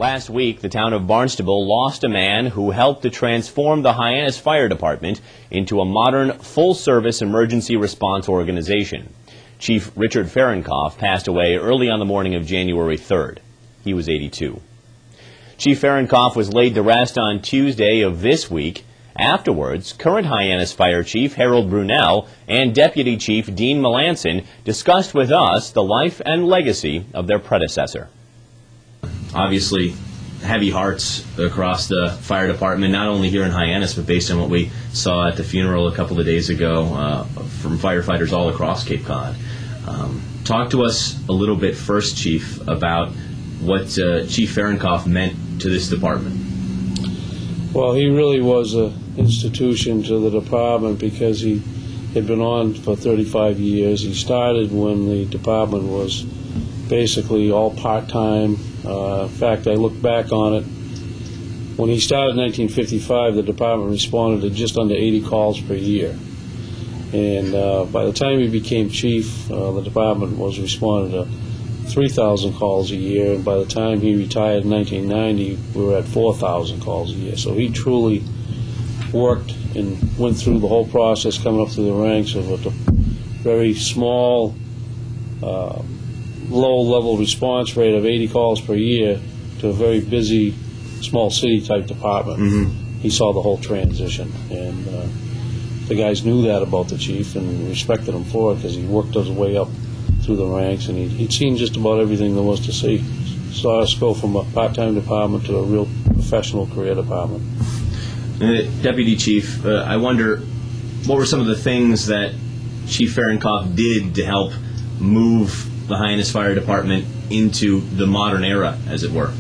Last week, the town of Barnstable lost a man who helped to transform the Hyannis Fire Department into a modern, full-service emergency response organization. Chief Richard Fahrenkopf passed away early on the morning of January 3rd. He was 82. Chief Fahrenkopf was laid to rest on Tuesday of this week. Afterwards, current Hyannis Fire Chief Harold Brunel and Deputy Chief Dean Melanson discussed with us the life and legacy of their predecessor. Obviously, heavy hearts across the fire department, not only here in Hyannis, but based on what we saw at the funeral a couple of days ago from firefighters all across Cape Cod. Talk to us a little bit first, Chief, about what Chief Fahrenkopf meant to this department. Well, he really was an institution to the department because he had been on for 35 years. He started when the department was basically all part-time. In fact, I look back on it. When he started in 1955, the department responded to just under 80 calls per year. And by the time he became chief, the department was responding to 3,000 calls a year. And by the time he retired in 1990, we were at 4,000 calls a year. So he truly worked and went through the whole process, coming up through the ranks of a very small, low-level response rate of 80 calls per year to a very busy, small city-type department. Mm-hmm. He saw the whole transition, and the guys knew that about the chief and respected him for it because he worked his way up through the ranks, and he'd seen just about everything there was to see. Saw us go from a part-time department to a real professional career department. Deputy Chief, I wonder, what were some of the things that Chief Fahrenkopf did to help move the Hyannis Fire Department into the modern era, as it were?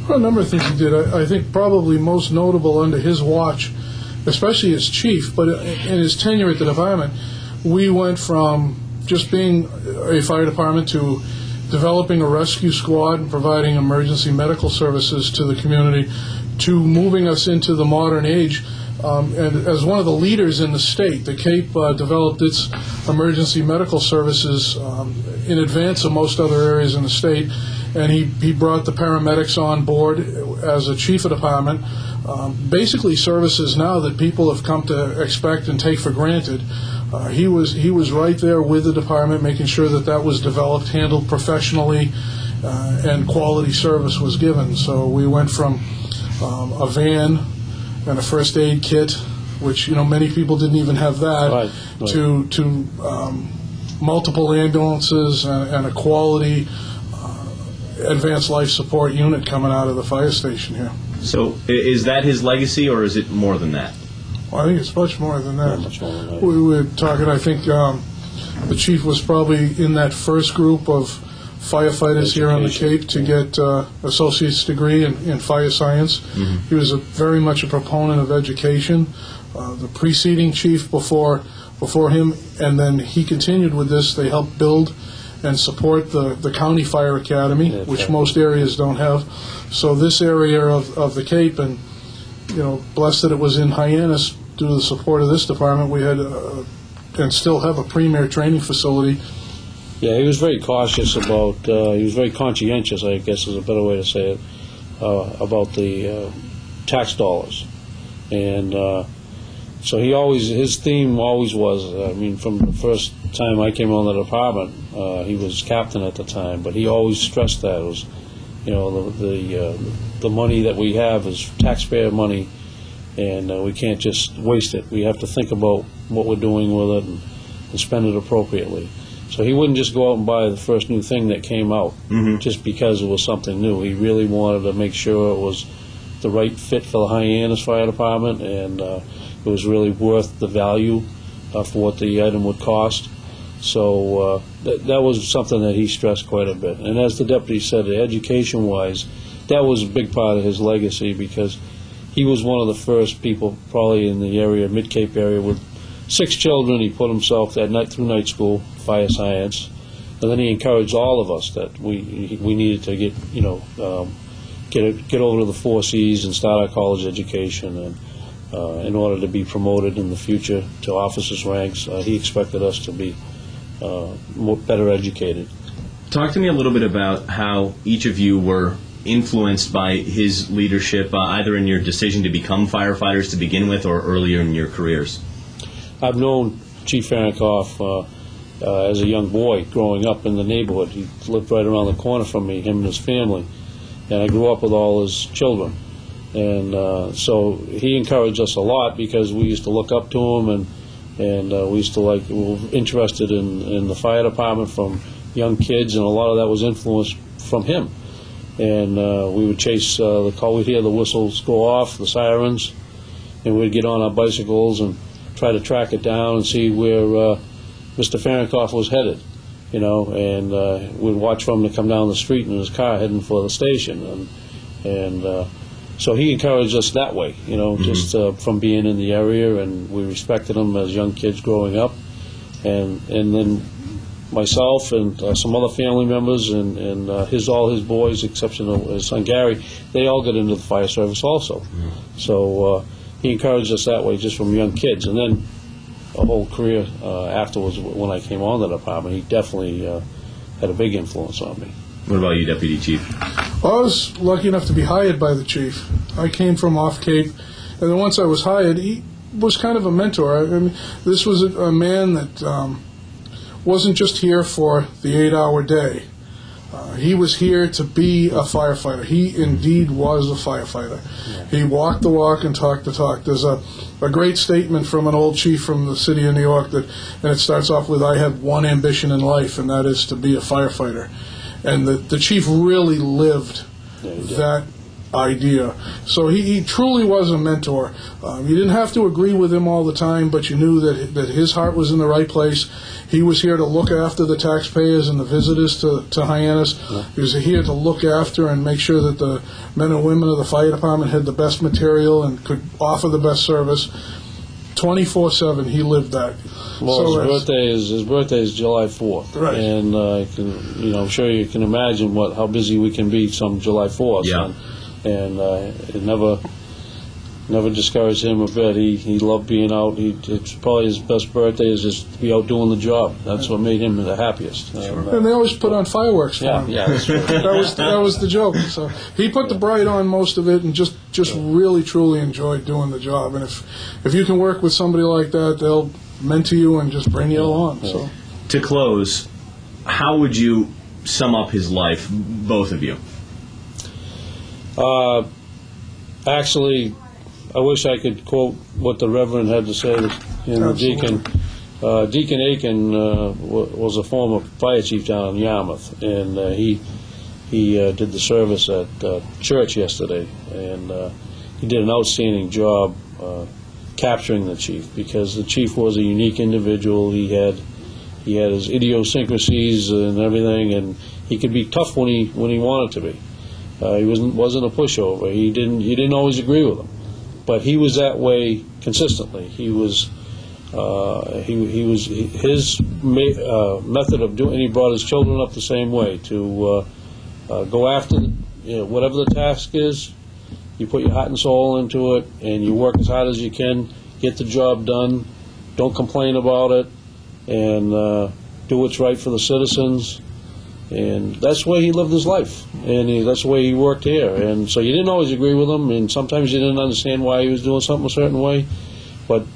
Well, a number of things he did. I think probably most notable under his watch, especially as chief, but in his tenure at the department, we went from just being a fire department to developing a rescue squad and providing emergency medical services to the community, to moving us into the modern age. And as one of the leaders in the state, the Cape developed its emergency medical services in advance of most other areas in the state, and he brought the paramedics on board as a chief of department. Basically services now that people have come to expect and take for granted. He was right there with the department, making sure that that was developed, handled professionally, and quality service was given. So we went from a van and a first aid kit, which many people didn't even have that, right. to multiple ambulances and a quality advanced life support unit coming out of the fire station here. So is that his legacy, or is it more than that? Well, I think it's much more than that. Much more than that. We were talking, I think the chief was probably in that first group of firefighters here on the Cape to get associate's degree in fire science. Mm-hmm. He was very much a proponent of education. The preceding chief before him, and then he continued with this. They helped build and support the county fire academy, which most areas don't have. So this area of the Cape, and blessed that it was in Hyannis due to the support of this department, we had and still have a premier training facility. Yeah, he was very cautious about, he was very conscientious, I guess is a better way to say it, about the tax dollars. And so his theme always was, from the first time I came on the department, he was captain at the time, but he always stressed that. It was, the money that we have is taxpayer money, and we can't just waste it. We have to think about what we're doing with it and spend it appropriately. So he wouldn't just go out and buy the first new thing that came out, mm-hmm. just because it was something new. He really wanted to make sure it was the right fit for the Hyannis Fire Department, and it was really worth the value for what the item would cost. So that was something that he stressed quite a bit. And as the deputy said, education-wise, that was a big part of his legacy, because he was one of the first people probably in the area, Mid-Cape area, with 6 children. He put himself through night school, fire science, and then he encouraged all of us that we needed to get over to the 4 C's and start our college education, and in order to be promoted in the future to officers' ranks, he expected us to be better educated. Talk to me a little bit about how each of you were influenced by his leadership, either in your decision to become firefighters to begin with or earlier in your careers? I've known Chief Fahrenkoff as a young boy growing up in the neighborhood. He lived right around the corner from me, him and his family, and I grew up with all his children. And so he encouraged us a lot because we used to look up to him, and we used to we were interested in the fire department from young kids, and a lot of that was influenced from him. And we would chase the call. We'd hear the whistles go off, the sirens, and we'd get on our bicycles and try to track it down and see where Mr. Fahrenkoff was headed, and we'd watch for him to come down the street in his car heading for the station. And so he encouraged us that way, just from being in the area, and we respected him as young kids growing up. And then myself and some other family members and all his boys, exception of his son Gary, they all got into the fire service also. So he encouraged us that way just from young kids. And then a whole career afterwards, when I came on the department, he definitely had a big influence on me. What about you, Deputy Chief? Well, I was lucky enough to be hired by the chief. I came from off Cape, and then once I was hired, he was kind of a mentor. I mean, this was a man that wasn't just here for the 8-hour day. He was here to be a firefighter. He indeed was a firefighter. Yeah. He walked the walk and talked the talk. There's a great statement from an old chief from the city of New York, and it starts off with, "I have one ambition in life, and that is to be a firefighter." And the chief really lived that idea. So he truly was a mentor. You didn't have to agree with him all the time, but you knew that his heart was in the right place. He was here to look after the taxpayers and the visitors to Hyannis. Yeah. He was here to look after and make sure that the men and women of the fire department had the best material and could offer the best service. 24/7, he lived that. Well, so his birthday is July 4th, right? And I'm sure you can imagine how busy we can be some July 4th. Yeah. And it never discouraged him a bit. He loved being out. It's probably his best birthday is just to be out doing the job. That's what made him the happiest. And they always put on fireworks for him. Yeah, that's true. that was the joke. So he put the bright on most of it, and just really truly enjoyed doing the job. And if you can work with somebody like that, they'll mentor you and just bring you along. So to close, how would you sum up his life, both of you? Actually, I wish I could quote what the Reverend had to say. The Deacon Aiken was a former fire chief down in Yarmouth, and he did the service at church yesterday, and he did an outstanding job capturing the chief, because the chief was a unique individual. He had his idiosyncrasies and everything, and he could be tough when he wanted to be. He wasn't a pushover. You didn't always agree with him, but he was that way consistently. His method of doing, and he brought his children up the same way, to go after whatever the task is. You put your heart and soul into it, and you work as hard as you can, get the job done, don't complain about it, and do what's right for the citizens. And that's the way he lived his life, and that's the way he worked here. And so you didn't always agree with him, and sometimes you didn't understand why he was doing something a certain way. But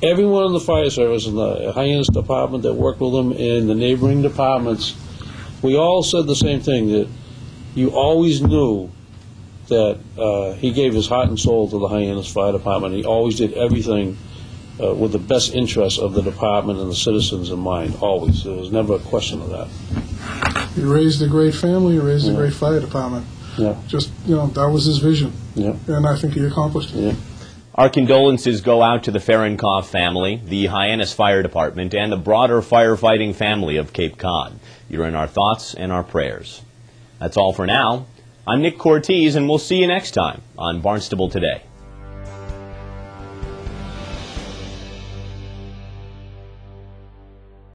everyone in the fire service and the Hyannis department that worked with him and the neighboring departments, we all said the same thing, that you always knew that he gave his heart and soul to the Hyannis Fire Department. He always did everything with the best interests of the department and the citizens in mind, always. There was never a question of that. He raised a great family, he raised a great fire department. Yeah. Just, that was his vision. Yeah. And I think he accomplished it. Yeah. Our condolences go out to the Fahrenkoff family, the Hyannis Fire Department, and the broader firefighting family of Cape Cod. You're in our thoughts and our prayers. That's all for now. I'm Nick Cortez, and we'll see you next time on Barnstable Today.